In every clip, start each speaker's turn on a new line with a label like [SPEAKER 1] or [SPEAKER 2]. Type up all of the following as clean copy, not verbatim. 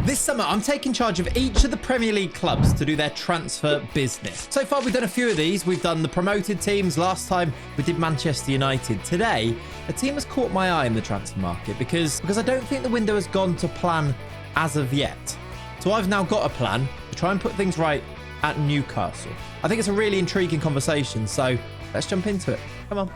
[SPEAKER 1] This summer, I'm taking charge of each of the Premier League clubs to do their transfer business. So far, we've done a few of these. We've done the promoted teams. Last time, we did Manchester United. Today, a team has caught my eye in the transfer market because I don't think the window has gone to plan as of yet. So I've now got a plan to try and put things right at Newcastle. I think it's a really intriguing conversation, so let's jump into it. Come on.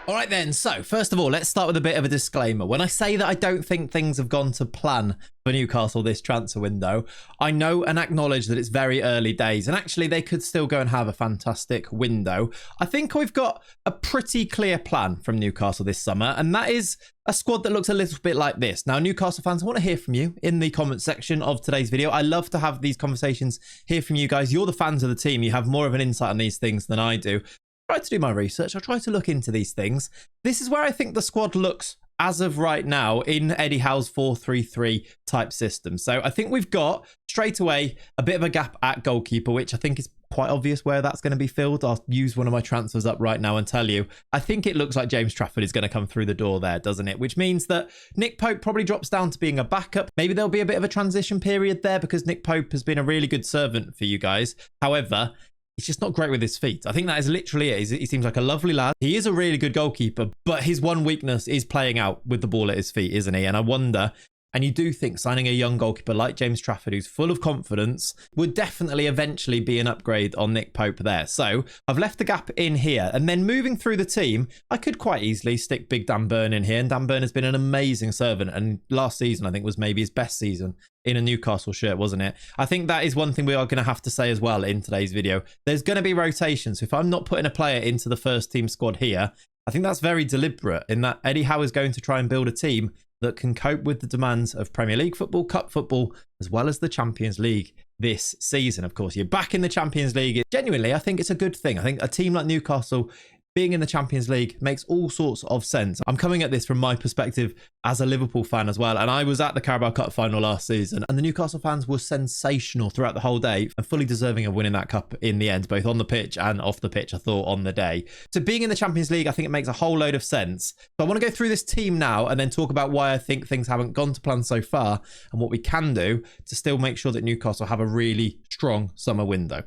[SPEAKER 1] All right then, so first of all, let's start with a bit of a disclaimer. When I say that I don't think things have gone to plan for Newcastle this transfer window, I know and acknowledge that it's very early days, and actually they could still go and have a fantastic window. I think we've got a pretty clear plan from Newcastle this summer, and that is a squad that looks a little bit like this. Now, Newcastle fans, I want to hear from you in the comment section of today's video. I love to have these conversations, hear from you guys. You're the fans of the team. You have more of an insight on these things than I do. I try to do my research. I try to look into these things. This is where I think the squad looks as of right now in Eddie Howe's 4-3-3 type system. So I think we've got straight away a bit of a gap at goalkeeper, which I think is quite obvious where that's going to be filled. I'll use one of my transfers up right now and tell you, I think it looks like James Trafford is going to come through the door there, doesn't it? Which means that Nick Pope probably drops down to being a backup. Maybe there'll be a bit of a transition period there because Nick Pope has been a really good servant for you guys. However, he's just not great with his feet. I think that is literally it. He seems like a lovely lad. He is a really good goalkeeper, but his one weakness is playing out with the ball at his feet, isn't he? And I wonder, and you do think signing a young goalkeeper like James Trafford, who's full of confidence, would definitely eventually be an upgrade on Nick Pope there. So I've left the gap in here. And then moving through the team, I could quite easily stick big Dan Burn in here. And Dan Burn has been an amazing servant. And last season, I think, was maybe his best season in a Newcastle shirt, wasn't it? I think that is one thing we are going to have to say as well in today's video. There's going to be rotations. So if I'm not putting a player into the first team squad here, I think that's very deliberate in that Eddie Howe is going to try and build a team that can cope with the demands of Premier League football, Cup football, as well as the Champions League this season. Of course, you're back in the Champions League. Genuinely, I think it's a good thing. I think a team like Newcastle being in the Champions League makes all sorts of sense. I'm coming at this from my perspective as a Liverpool fan as well. And I was at the Carabao Cup final last season, and the Newcastle fans were sensational throughout the whole day and fully deserving of winning that cup in the end, both on the pitch and off the pitch, I thought, on the day. So being in the Champions League, I think it makes a whole load of sense. So I want to go through this team now and then talk about why I think things haven't gone to plan so far and what we can do to still make sure that Newcastle have a really strong summer window.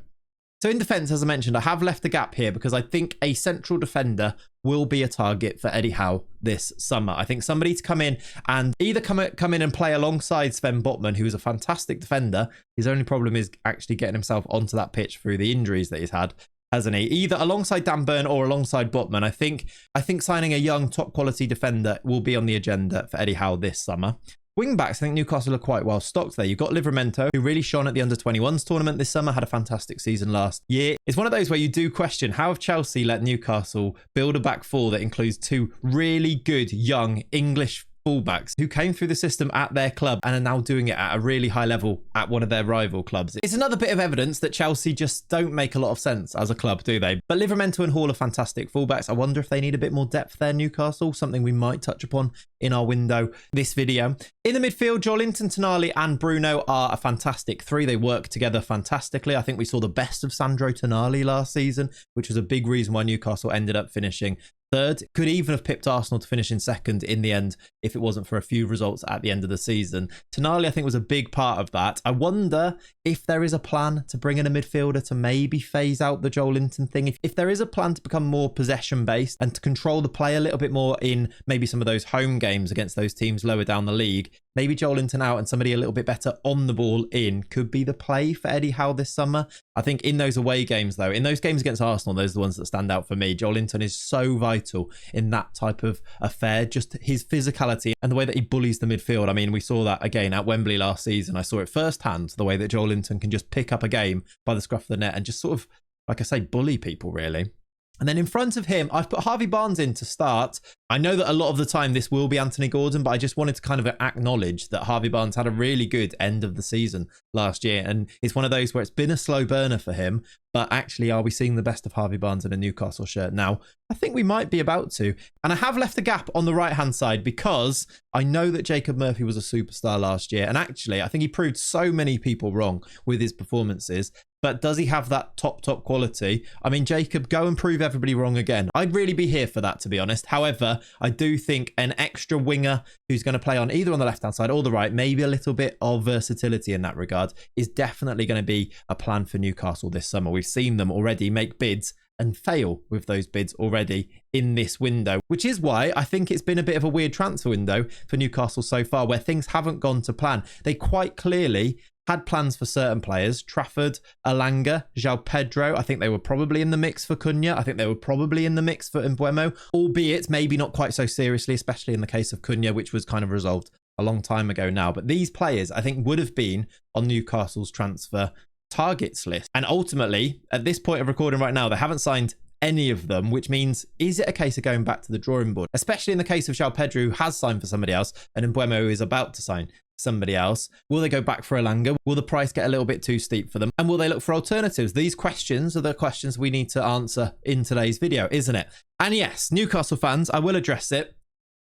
[SPEAKER 1] So in defence, as I mentioned, I have left the gap here because I think a central defender will be a target for Eddie Howe this summer. I think somebody to come in and either come in and play alongside Sven Botman, who is a fantastic defender. His only problem is actually getting himself onto that pitch through the injuries that he's had, hasn't he? Either alongside Dan Burn or alongside Botman. I think signing a young, top quality defender will be on the agenda for Eddie Howe this summer. Wing-backs, I think Newcastle are quite well stocked there. You've got Livramento, who really shone at the under-21s tournament this summer, had a fantastic season last year. It's one of those where you do question, how have Chelsea let Newcastle build a back four that includes two really good young English fullbacks who came through the system at their club and are now doing it at a really high level at one of their rival clubs. It's another bit of evidence that Chelsea just don't make a lot of sense as a club, do they? But Livramento and Hall are fantastic fullbacks. I wonder if they need a bit more depth there, Newcastle, something we might touch upon in our window this video. In the midfield, Joelinton, Tonali and Bruno are a fantastic three. They work together fantastically. I think we saw the best of Sandro Tonali last season, which was a big reason why Newcastle ended up finishing third. Could even have pipped Arsenal to finish in second in the end if it wasn't for a few results at the end of the season. Tonali, I think, was a big part of that. I wonder if there is a plan to bring in a midfielder to maybe phase out the Joelinton thing. If there is a plan to become more possession-based and to control the play a little bit more in maybe some of those home games against those teams lower down the league, maybe Joelinton out and somebody a little bit better on the ball in could be the play for Eddie Howe this summer. I think in those away games, though, in those games against Arsenal, those are the ones that stand out for me. Joelinton is so vital in that type of affair. Just his physicality and the way that he bullies the midfield. I mean, we saw that again at Wembley last season. I saw it firsthand, the way that Joelinton can just pick up a game by the scruff of the net and just sort of, like I say, bully people, really. And then in front of him, I've put Harvey Barnes in to start. I know that a lot of the time this will be Anthony Gordon, but I just wanted to kind of acknowledge that Harvey Barnes had a really good end of the season last year. And it's one of those where it's been a slow burner for him. But actually, are we seeing the best of Harvey Barnes in a Newcastle shirt now? I think we might be about to. And I have left a gap on the right-hand side because I know that Jacob Murphy was a superstar last year, and actually I think he proved so many people wrong with his performances. But does he have that top quality? I mean, Jacob, go and prove everybody wrong again. I'd really be here for that, to be honest. However, I do think an extra winger who's going to play on either on the left-hand side or the right, maybe a little bit of versatility in that regard, is definitely going to be a plan for Newcastle this summer. We've seen them already make bids and fail with those bids already in this window, which is why I think it's been a bit of a weird transfer window for Newcastle so far, where things haven't gone to plan. They quite clearly had plans for certain players. Trafford, Alanga, João Pedro. I think they were probably in the mix for Cunha. I think they were probably in the mix for Mbeumo, albeit maybe not quite so seriously, especially in the case of Cunha, which was kind of resolved a long time ago now. But these players, I think, would have been on Newcastle's transfer targets list. And ultimately, at this point of recording right now, they haven't signed any of them, which means, is it a case of going back to the drawing board? Especially in the case of João Pedro, who has signed for somebody else, and Mbeumo is about to sign somebody else. Will they go back for Alanga? Will the price get a little bit too steep for them? And will they look for alternatives? These questions are the questions we need to answer in today's video, isn't it? And yes, Newcastle fans, I will address it.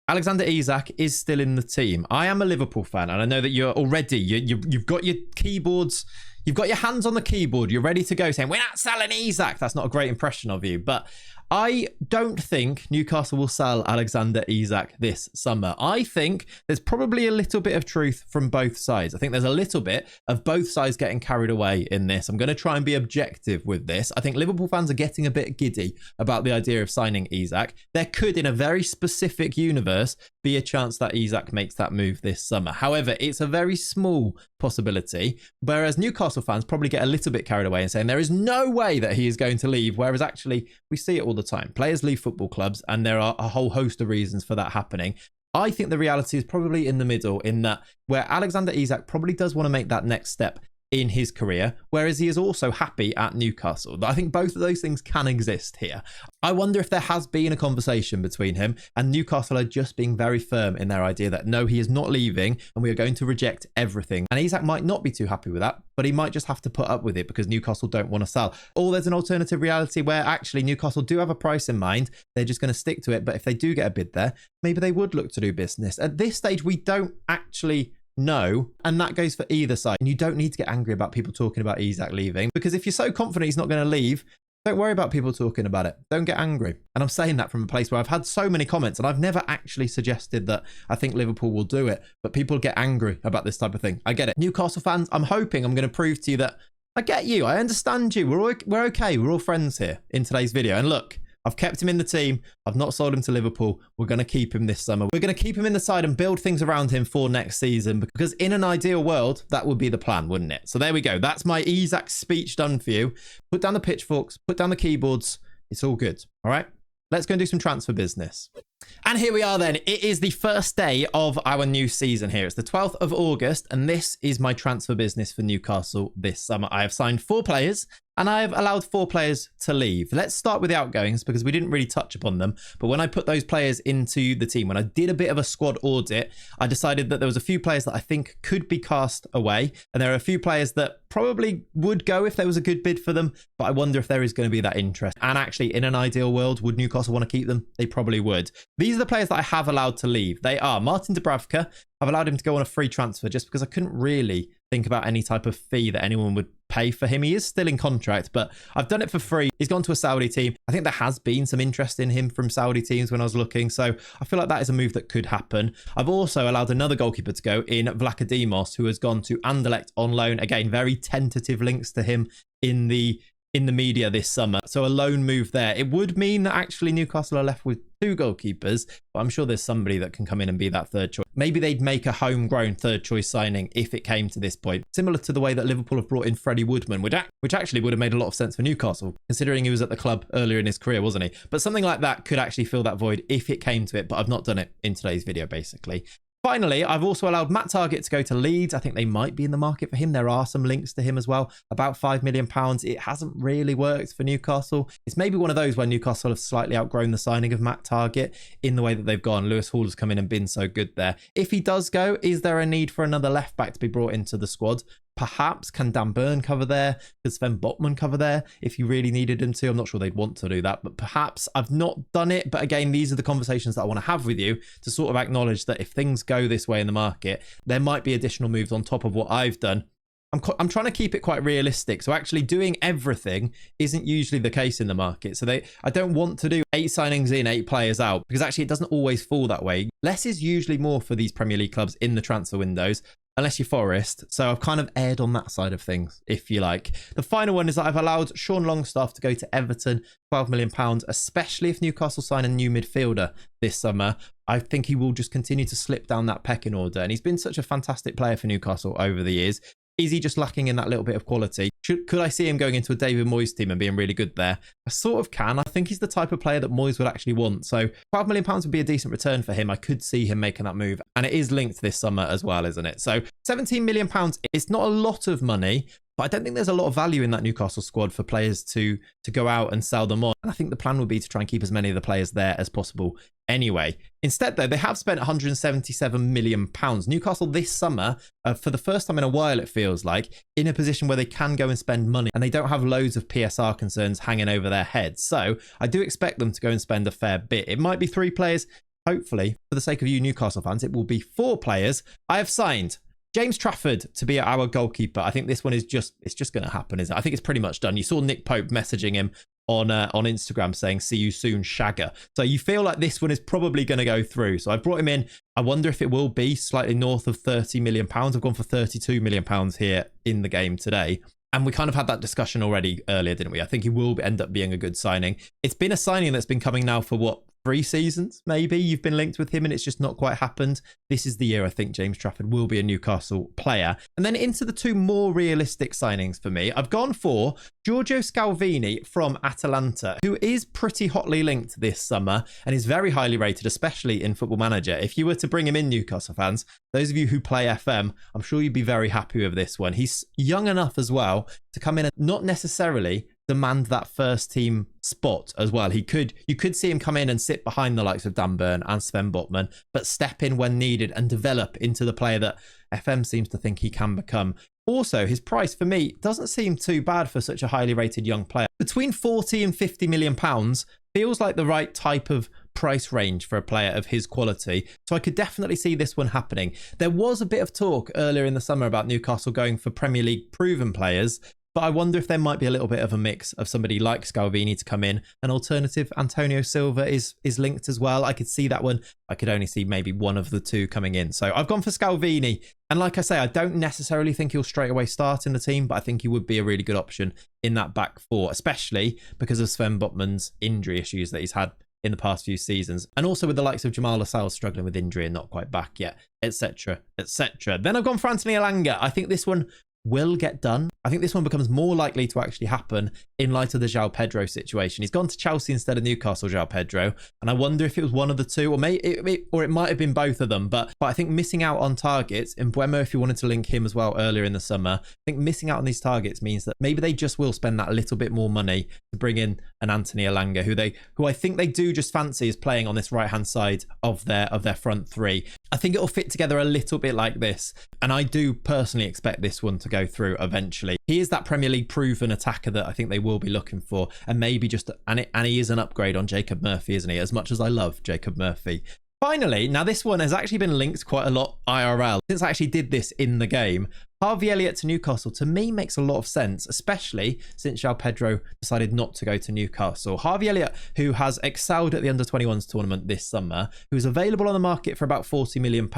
[SPEAKER 1] Alexander Isak is still in the team. I am a Liverpool fan, and I know that you're already, you've got your keyboards, you've got your hands on the keyboard, you're ready to go saying, we're not selling Isak. That's not a great impression of you, but I don't think Newcastle will sell Alexander Isak this summer. I think there's probably a little bit of truth from both sides. I think there's a little bit of both sides getting carried away in this. I'm going to try and be objective with this. I think Liverpool fans are getting a bit giddy about the idea of signing Isak. There could, in a very specific universe, be a chance that Isak makes that move this summer. However, it's a very small possibility, whereas Newcastle fans probably get a little bit carried away and saying there is no way that he is going to leave, whereas actually we see it all the time. Players leave football clubs, and there are a whole host of reasons for that happening. I think the reality is probably in the middle, in that where Alexander Isak probably does want to make that next step in his career, whereas he is also happy at Newcastle. I think both of those things can exist here. I wonder if there has been a conversation between him and Newcastle are just being very firm in their idea that no, he is not leaving and we are going to reject everything. And Isak might not be too happy with that, but he might just have to put up with it because Newcastle don't want to sell. Or there's an alternative reality where actually Newcastle do have a price in mind. They're just going to stick to it. But if they do get a bid there, maybe they would look to do business. At this stage, we don't actually know, and that goes for either side. And you don't need to get angry about people talking about Isak leaving, because if you're so confident he's not going to leave, don't worry about people talking about it. Don't get angry. And I'm saying that from a place where I've had so many comments, and I've never actually suggested that I think Liverpool will do it, but people get angry about this type of thing. I get it. Newcastle fans, I'm hoping I'm going to prove to you that I get you. I understand you. We're okay. We're all friends here in today's video. And look, I've kept him in the team. I've not sold him to Liverpool. We're going to keep him this summer. We're going to keep him in the side and build things around him for next season, because in an ideal world, that would be the plan, wouldn't it? So there we go. That's my Isak speech done for you. Put down the pitchforks, put down the keyboards. It's all good. All right, let's go and do some transfer business. And here we are then. It is the first day of our new season here. It's the 12th of August, and this is my transfer business for Newcastle this summer. I have signed 4 players, and I have allowed 4 players to leave. Let's start with the outgoings, because we didn't really touch upon them. But when I put those players into the team, when I did a bit of a squad audit, I decided that there was a few players that I think could be cast away. And there are a few players that probably would go if there was a good bid for them. But I wonder if there is going to be that interest. And actually, in an ideal world, would Newcastle want to keep them? They probably would. These are the players that I have allowed to leave. They are Martin Dubravka. I've allowed him to go on a free transfer just because I couldn't really think about any type of fee that anyone would pay for him. He is still in contract, but I've done it for free. He's gone to a Saudi team. I think there has been some interest in him from Saudi teams when I was looking, so I feel like that is a move that could happen. I've also allowed another goalkeeper to go in Vlachodimos, who has gone to Anderlecht on loan. Again, very tentative links to him in the media this summer. So a loan move there. It would mean that actually Newcastle are left with 2 goalkeepers, but I'm sure there's somebody that can come in and be that third choice. Maybe they'd make a homegrown third choice signing if it came to this point. Similar to the way that Liverpool have brought in Freddie Woodman, which actually would have made a lot of sense for Newcastle, considering he was at the club earlier in his career, wasn't he? But something like that could actually fill that void if it came to it, but I've not done it in today's video, basically. Finally, I've also allowed Matt Targett to go to Leeds. I think they might be in the market for him. There are some links to him as well. About £5 million. It hasn't really worked for Newcastle. It's maybe one of those where Newcastle have slightly outgrown the signing of Matt Targett in the way that they've gone. Lewis Hall has come in and been so good there. If he does go, is there a need for another left back to be brought into the squad? Perhaps can Dan Burn cover there? Could Sven Botman cover there if you really needed him to? I'm not sure they'd want to do that, but perhaps. I've not done it. But again, these are the conversations that I want to have with you to sort of acknowledge that if things go this way in the market, there might be additional moves on top of what I've done. I'm trying to keep it quite realistic. So actually doing everything isn't usually the case in the market. So I don't want to do 8 signings in, 8 players out, because actually it doesn't always fall that way. Less is usually more for these Premier League clubs in the transfer windows, unless you're Forest. So I've kind of erred on that side of things, if you like. The final one is that I've allowed Sean Longstaff to go to Everton, £12 million, especially if Newcastle sign a new midfielder this summer. I think he will just continue to slip down that pecking order. And he's been such a fantastic player for Newcastle over the years. Is he just lacking in that little bit of quality? Could I see him going into a David Moyes team and being really good there? I sort of can. I think he's the type of player that Moyes would actually want. So £12 million would be a decent return for him. I could see him making that move. And it is linked this summer as well, isn't it? So £17 million, it's not a lot of money, but I don't think there's a lot of value in that Newcastle squad for players to go out and sell them on. And I think the plan would be to try and keep as many of the players there as possible anyway. Instead, though, they have spent £177 million. Newcastle this summer, for the first time in a while, it feels like, in a position where they can go and spend money and they don't have loads of PSR concerns hanging over their heads. So I do expect them to go and spend a fair bit. It might be 3 players. Hopefully, for the sake of you Newcastle fans, it will be 4 players. I have signed James Trafford to be our goalkeeper. I think this one is just going to happen, isn't it? I think it's pretty much done. You saw Nick Pope messaging him on Instagram saying, see you soon, Shagger. So you feel like this one is probably going to go through. So I've brought him in. I wonder if it will be slightly north of £30 million. I've gone for £32 million here in the game today. And we kind of had that discussion already earlier, didn't we? I think he will end up being a good signing. It's been a signing that's been coming now for what? 3 seasons, maybe you've been linked with him and it's just not quite happened. This is the year I think James Trafford will be a Newcastle player. And then into the 2 more realistic signings for me, I've gone for Giorgio Scalvini from Atalanta, who is pretty hotly linked this summer and is very highly rated, especially in Football Manager. If you were to bring him in, Newcastle fans, those of you who play FM, I'm sure you'd be very happy with this one. He's young enough as well to come in and not necessarily demand that first team spot as well. You could see him come in and sit behind the likes of Dan Burn and Sven Botman, but step in when needed and develop into the player that FM seems to think he can become. Also, his price for me doesn't seem too bad for such a highly rated young player. Between 40 and 50 million pounds feels like the right type of price range for a player of his quality. So I could definitely see this one happening. There was a bit of talk earlier in the summer about Newcastle going for Premier League proven players, but I wonder if there might be a little bit of a mix of somebody like Scalvini to come in. An alternative, Antonio Silva is linked as well. I could see that one. I could only see maybe one of the 2 coming in. So I've gone for Scalvini. And like I say, I don't necessarily think he'll straight away start in the team, but I think he would be a really good option in that back 4, especially because of Sven Botman's injury issues that he's had in the past few seasons. And also with the likes of Jamal Lascelles struggling with injury and not quite back yet, etc., etc. Then I've gone for Anthony Elanga. I think this one will get done. I think this one becomes more likely to actually happen in light of the João Pedro situation. He's gone to Chelsea instead of Newcastle, João Pedro, and I wonder if it was one of the 2, or it might have been both of them. But I think missing out on targets, in Buemo, if you wanted to link him as well earlier in the summer, I think missing out on these targets means that maybe they just will spend that little bit more money to bring in an Anthony Elanga, who I think they do just fancy as playing on this right-hand side of their front 3. I think it'll fit together a little bit like this, and I do personally expect this one to go through eventually. He is that Premier League proven attacker that I think they will be looking for, and maybe just and he is an upgrade on Jacob Murphy, isn't he? As much as I love Jacob Murphy. Finally, now this one has actually been linked quite a lot IRL since I actually did this in the game. Harvey Elliott to Newcastle to me makes a lot of sense, especially since João Pedro decided not to go to Newcastle. Harvey Elliott, who has excelled at the Under-21s tournament this summer, who is available on the market for about £40 million,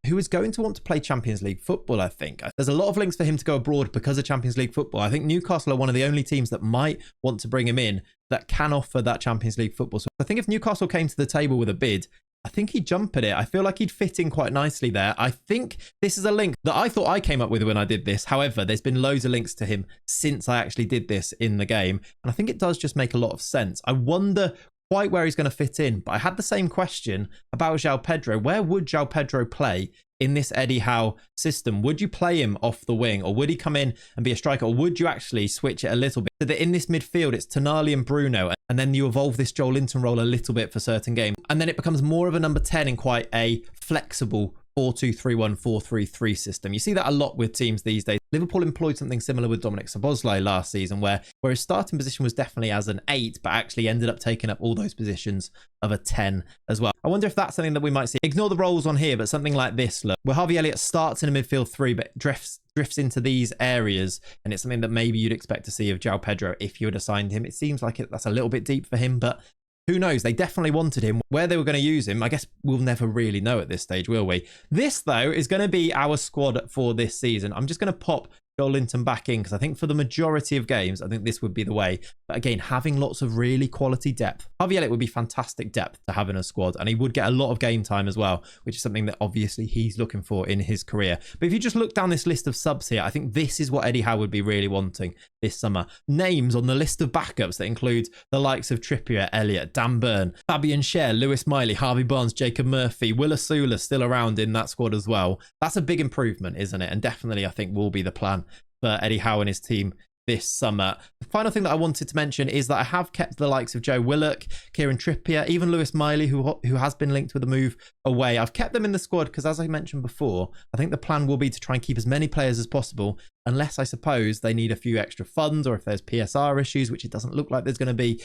[SPEAKER 1] who is going to want to play Champions League football, I think. There's a lot of links for him to go abroad because of Champions League football. I think Newcastle are one of the only teams that might want to bring him in that can offer that Champions League football. So I think if Newcastle came to the table with a bid, I think he'd jump at it. I feel like he'd fit in quite nicely there. I think this is a link that I thought I came up with when I did this. However, there's been loads of links to him since I actually did this in the game. And I think it does just make a lot of sense. I wonder quite where he's going to fit in. But I had the same question about João Pedro. Where would João Pedro play in this Eddie Howe system? Would you play him off the wing, or would he come in and be a striker, or would you actually switch it a little bit so that in this midfield it's Tonali and Bruno, and then you evolve this Joel Linton role a little bit for certain games, and then it becomes more of a number 10 in quite a flexible 4-2-3-1, 4-3-3 system. You see that a lot with teams these days. Liverpool employed something similar with Dominic Szoboszlai last season, where his starting position was definitely as an 8, but actually ended up taking up all those positions of a 10 as well. I wonder if that's something that we might see. Ignore the roles on here, but something like this, look, where Harvey Elliott starts in a midfield 3, but drifts into these areas, and it's something that maybe you'd expect to see of João Pedro if you had assigned him. It seems like that's a little bit deep for him, but who knows? They definitely wanted him. Where they were going to use him, I guess we'll never really know at this stage, will we? This, though, is going to be our squad for this season. I'm just going to pop Joel Linton back in because I think for the majority of games, I think this would be the way. But again, having lots of really quality depth. Harvey Elliott would be fantastic depth to have in a squad, and he would get a lot of game time as well, which is something that obviously he's looking for in his career. But if you just look down this list of subs here, I think this is what Eddie Howe would be really wanting this summer. Names on the list of backups that include the likes of Trippier, Elliott, Dan Burn, Fabian Schär, Lewis Miley, Harvey Barnes, Jacob Murphy, Will Asula still around in that squad as well. That's a big improvement, isn't it? And definitely I think will be the plan for Eddie Howe and his team this summer. The final thing that I wanted to mention is that I have kept the likes of Joe Willock, Kieran Trippier, even Lewis Miley, who has been linked with a move away. I've kept them in the squad because, as I mentioned before, I think the plan will be to try and keep as many players as possible, unless I suppose they need a few extra funds or if there's PSR issues, which it doesn't look like there's going to be.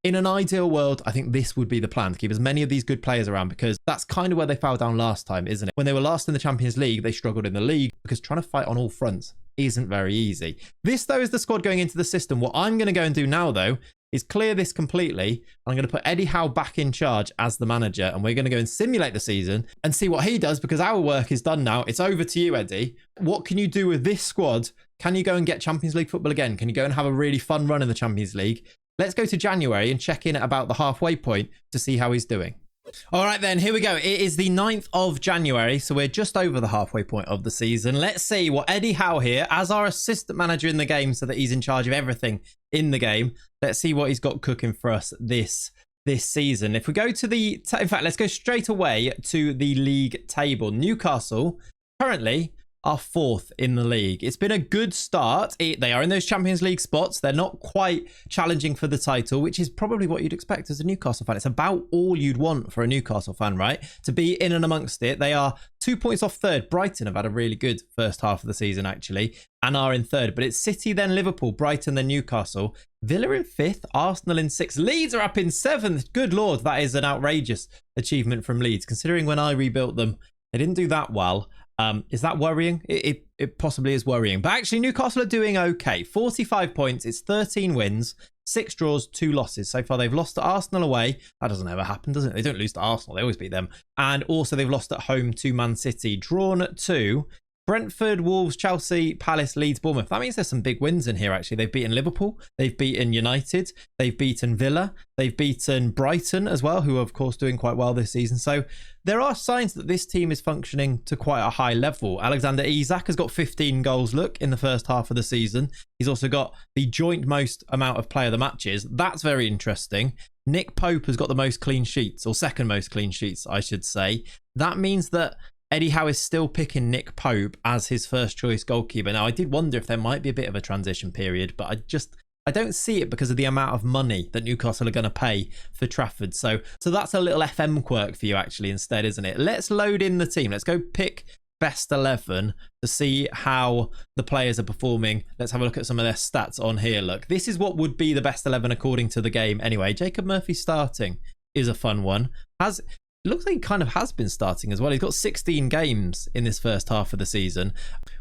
[SPEAKER 1] In an ideal world, I think this would be the plan, to keep as many of these good players around, because that's kind of where they fell down last time, isn't it? When they were last in the Champions League, they struggled in the league because trying to fight on all fronts isn't very easy. This, though, is the squad going into the system. What I'm going to go and do now, though, is clear this completely. I'm going to put Eddie Howe back in charge as the manager, and we're going to go and simulate the season and see what he does, because our work is done now. It's over to you, Eddie. What can you do with this squad? Can you go and get Champions League football again? Can you go and have a really fun run in the Champions League? Let's go to January and check in at about the halfway point to see how he's doing. All right, then, here we go. It is the 9th of January, so we're just over the halfway point of the season. Let's see what Eddie Howe here, as our assistant manager in the game, so that he's in charge of everything in the game. Let's see what he's got cooking for us this season. If we go to the... in fact, let's go straight away to the league table. Newcastle currently are 4th in the league. It's been a good start. They are in those Champions League spots. They're not quite challenging for the title, which is probably what you'd expect as a Newcastle fan. It's about all you'd want for a Newcastle fan, right? To be in and amongst it. They are 2 points off 3rd. Brighton have had a really good first half of the season, actually, and are in 3rd. But it's City, then Liverpool, Brighton, then Newcastle. Villa in 5th, Arsenal in 6th. Leeds are up in 7th. Good Lord, that is an outrageous achievement from Leeds, considering when I rebuilt them, they didn't do that well. Is that worrying? It possibly is worrying. But actually, Newcastle are doing okay. 45 points. It's 13 wins, 6 draws, 2 losses. So far, they've lost to Arsenal away. That doesn't ever happen, does it? They don't lose to Arsenal. They always beat them. And also, they've lost at home to Man City. Drawn to Brentford, Wolves, Chelsea, Palace, Leeds, Bournemouth. That means there's some big wins in here, actually. They've beaten Liverpool. They've beaten United. They've beaten Villa. They've beaten Brighton as well, who are, of course, doing quite well this season. So there are signs that this team is functioning to quite a high level. Alexander Isak has got 15 goals, look, in the first half of the season. He's also got the joint most amount of player of the matches. That's very interesting. Nick Pope has got the most clean sheets, or second most clean sheets, I should say. That means that Eddie Howe is still picking Nick Pope as his first choice goalkeeper. Now, I did wonder if there might be a bit of a transition period, but I don't see it because of the amount of money that Newcastle are going to pay for Trafford. So that's a little FM quirk for you, actually, instead, isn't it? Let's load in the team. Let's go pick best 11 to see how the players are performing. Let's have a look at some of their stats on here. Look, this is what would be the best 11 according to the game. Anyway, Jacob Murphy starting is a fun one. It looks like he kind of has been starting as well. He's got 16 games in this first half of the season,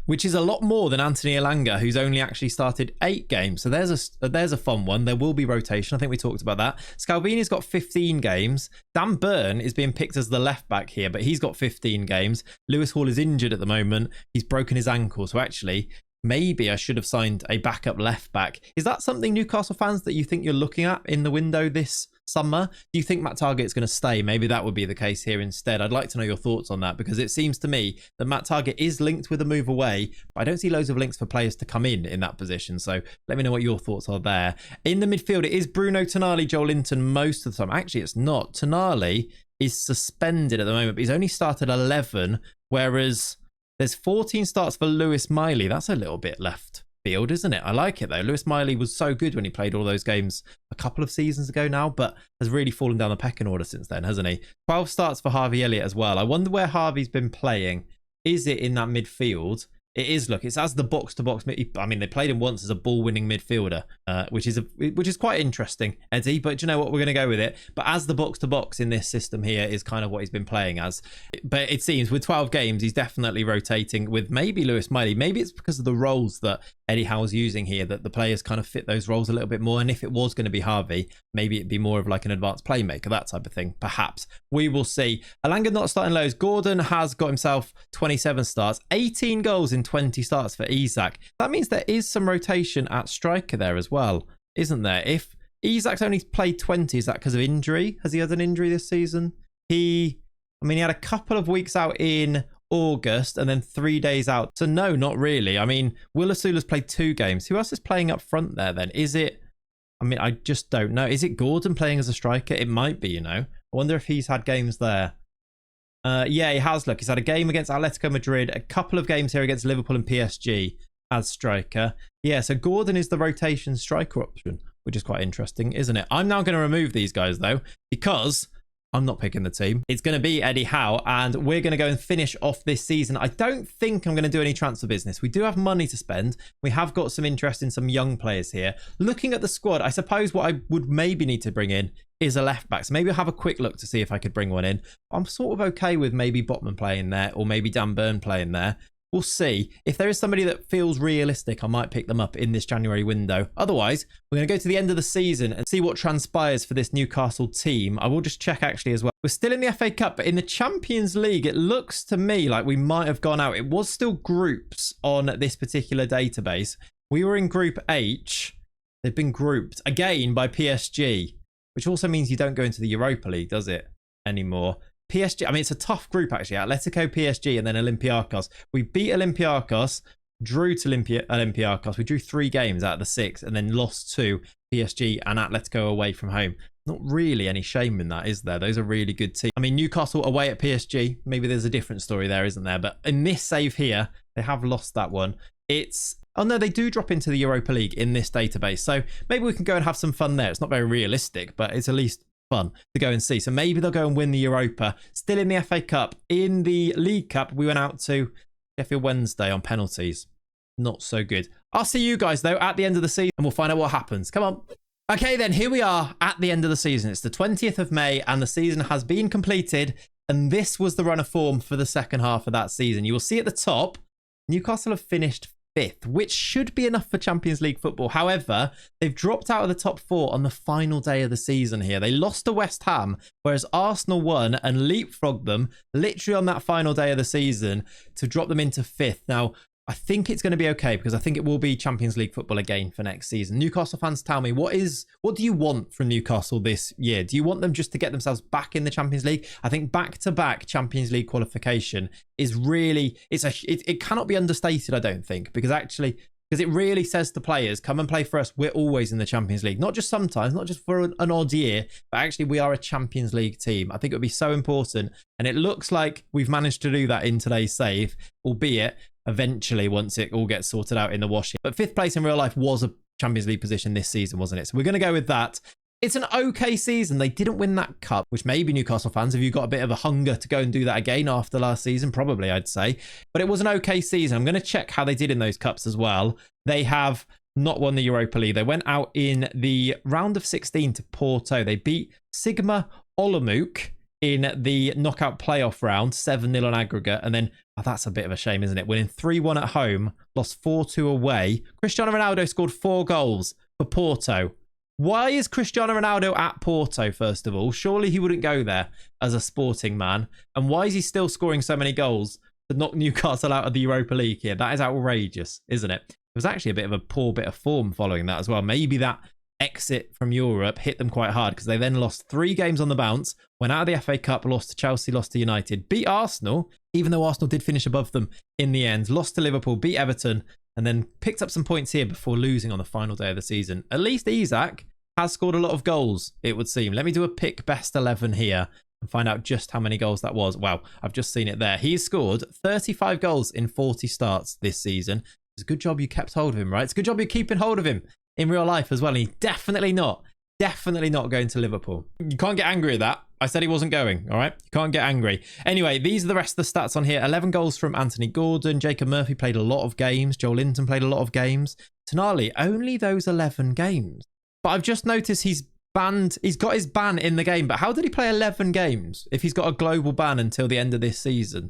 [SPEAKER 1] which is a lot more than Anthony Elanga, who's only actually started 8 games. So there's a fun one. There will be rotation. I think we talked about that. Scalvini's got 15 games. Dan Burn is being picked as the left back here, but he's got 15 games. Lewis Hall is injured at the moment. He's broken his ankle. So actually, maybe I should have signed a backup left back. Is that something, Newcastle fans, that you think you're looking at in the window this summer? Do you think Matt Targett's going to stay? Maybe that would be the case here instead. I'd like to know your thoughts on that, because it seems to me that Matt Targett is linked with a move away, but I don't see loads of links for players to come in that position. So let me know what your thoughts are there. In the midfield, it is Bruno Tonali, Joel Linton most of the time. Actually, it's not. Tonali is suspended at the moment, but he's only started 11, whereas there's 14 starts for Lewis Miley. That's a little bit left midfield, isn't it? I like it though. Lewis Miley was so good when he played all those games a couple of seasons ago now, but has really fallen down the pecking order since then, hasn't he? 12 starts for Harvey Elliott as well. I wonder where Harvey's been playing. Is it in that midfield? It is. Look, it's as the box-to-box. I mean, they played him once as a ball-winning midfielder, which is quite interesting, Eddie. But do you know what? We're going to go with it. But as the box-to-box in this system here is kind of what he's been playing as. But it seems with 12 games, he's definitely rotating with maybe Lewis Miley. Maybe it's because of the roles that Eddie Howe's using here that the players kind of fit those roles a little bit more. And if it was going to be Harvey, maybe it'd be more of like an advanced playmaker, that type of thing. Perhaps. We will see. Alanga not starting lows. Gordon has got himself 27 starts, 18 goals in 20 starts for Isak. That means there is some rotation at striker there as well, isn't there? If Isak's only played 20, is that because of injury? Has he had an injury this season? He had a couple of weeks out in August and then 3 days out. So no, not really. I mean, Will Asula's played 2 games. Who else is playing up front there then? Is it, I just don't know. Is it Gordon playing as a striker? It might be, you know. I wonder if he's had games there. Yeah, he has. Look, he's had a game against Atletico Madrid, a couple of games here against Liverpool and PSG as striker. Yeah, so Gordon is the rotation striker option, which is quite interesting, isn't it? I'm now going to remove these guys, though, because I'm not picking the team. It's going to be Eddie Howe, and we're going to go and finish off this season. I don't think I'm going to do any transfer business. We do have money to spend. We have got some interest in some young players here. Looking at the squad, I suppose what I would maybe need to bring in is a left back. So maybe I'll have a quick look to see if I could bring one in. I'm sort of okay with maybe Botman playing there or maybe Dan Burn playing there. We'll see. If there is somebody that feels realistic, I might pick them up in this January window. Otherwise, we're going to go to the end of the season and see what transpires for this Newcastle team. I will just check actually as well. We're still in the FA Cup, but in the Champions League, it looks to me like we might have gone out. It was still groups on this particular database. We were in Group H. They've been grouped again by PSG, which also means you don't go into the Europa League, does it, anymore? PSG, it's a tough group, actually. Atletico, PSG, and then Olympiacos. We beat Olympiacos, drew to Olympiacos. We drew 3 games out of the 6, and then lost to PSG and Atletico away from home. Not really any shame in that, is there? Those are really good teams. Newcastle away at PSG. Maybe there's a different story there, isn't there? But in this save here, they have lost that one. Oh no, they do drop into the Europa League in this database. So maybe we can go and have some fun there. It's not very realistic, but it's at least fun to go and see. So maybe they'll go and win the Europa. Still in the FA Cup. In the League Cup, we went out to Sheffield Wednesday on penalties. Not so good. I'll see you guys, though, at the end of the season, and we'll find out what happens. Come on. Okay, then, here we are at the end of the season. It's the 20th of May, and the season has been completed, and this was the run of form for the second half of that season. You will see at the top, Newcastle have finished 5th, which should be enough for Champions League football. However, they've dropped out of the top 4 on the final day of the season here. They lost to West Ham, whereas Arsenal won and leapfrogged them literally on that final day of the season to drop them into 5th. Now, I think it's going to be okay because I think it will be Champions League football again for next season. Newcastle fans, tell me, what do you want from Newcastle this year? Do you want them just to get themselves back in the Champions League? I think back-to-back Champions League qualification is really, it cannot be understated, I don't think, because it really says to players, come and play for us. We're always in the Champions League. Not just sometimes, not just for an odd year, but actually we are a Champions League team. I think it would be so important. And it looks like we've managed to do that in today's save, albeit eventually once it all gets sorted out in the wash. But 5th place in real life was a Champions League position this season, wasn't it? So we're going to go with that. It's an okay season. They didn't win that cup, which maybe Newcastle fans, have you got a bit of a hunger to go and do that again after last season? Probably, I'd say. But it was an okay season. I'm going to check how they did in those cups as well. They have not won the Europa League. They went out in the round of 16 to Porto. They beat Sigma Olomouc in the knockout playoff round, 7-0 on aggregate. And then, that's a bit of a shame, isn't it? Winning 3-1 at home, lost 4-2 away. Cristiano Ronaldo scored 4 goals for Porto. Why is Cristiano Ronaldo at Porto, first of all? Surely he wouldn't go there as a sporting man. And why is he still scoring so many goals to knock Newcastle out of the Europa League here? That is outrageous, isn't it? It was actually a bit of a poor bit of form following that as well. Maybe that exit from Europe hit them quite hard because they then lost 3 games on the bounce, went out of the FA Cup, lost to Chelsea, lost to United, beat Arsenal, even though Arsenal did finish above them in the end, lost to Liverpool, beat Everton, and then picked up some points here before losing on the final day of the season. At least Isak has scored a lot of goals, it would seem. Let me do a pick best 11 here and find out just how many goals that was. Wow, I've just seen it there. He's scored 35 goals in 40 starts this season. It's a good job you kept hold of him, right? It's a good job you're keeping hold of him in real life as well. And he's definitely not going to Liverpool. You can't get angry at that. I said he wasn't going, all right? You can't get angry. Anyway, these are the rest of the stats on here. 11 goals from Anthony Gordon. Jacob Murphy played a lot of games. Joel Linton played a lot of games. Tonali, only those 11 games. But I've just noticed he's banned. He's got his ban in the game. But how did he play 11 games if he's got a global ban until the end of this season?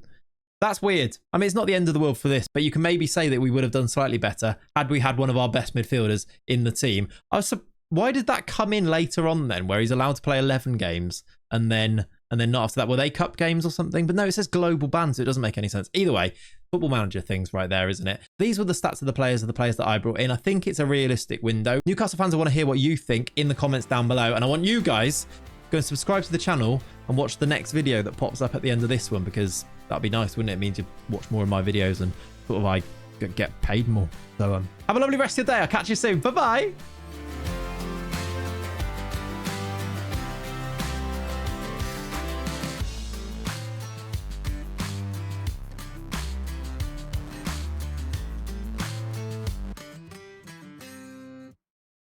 [SPEAKER 1] That's weird. I mean, it's not the end of the world for this, but you can maybe say that we would have done slightly better had we had one of our best midfielders in the team. Why did that come in later on then, where he's allowed to play 11 games and then not after that? Were they cup games or something? But no, it says global ban, so it doesn't make any sense. Either way, Football Manager things right there, isn't it? These were the stats of the players that I brought in. I think it's a realistic window. Newcastle fans, I want to hear what you think in the comments down below. And I want you guys to go and subscribe to the channel and watch the next video that pops up at the end of this one, because that'd be nice, wouldn't it? It means you watch more of my videos and sort of I get paid more. So have a lovely rest of your day. I'll catch you soon. Bye-bye.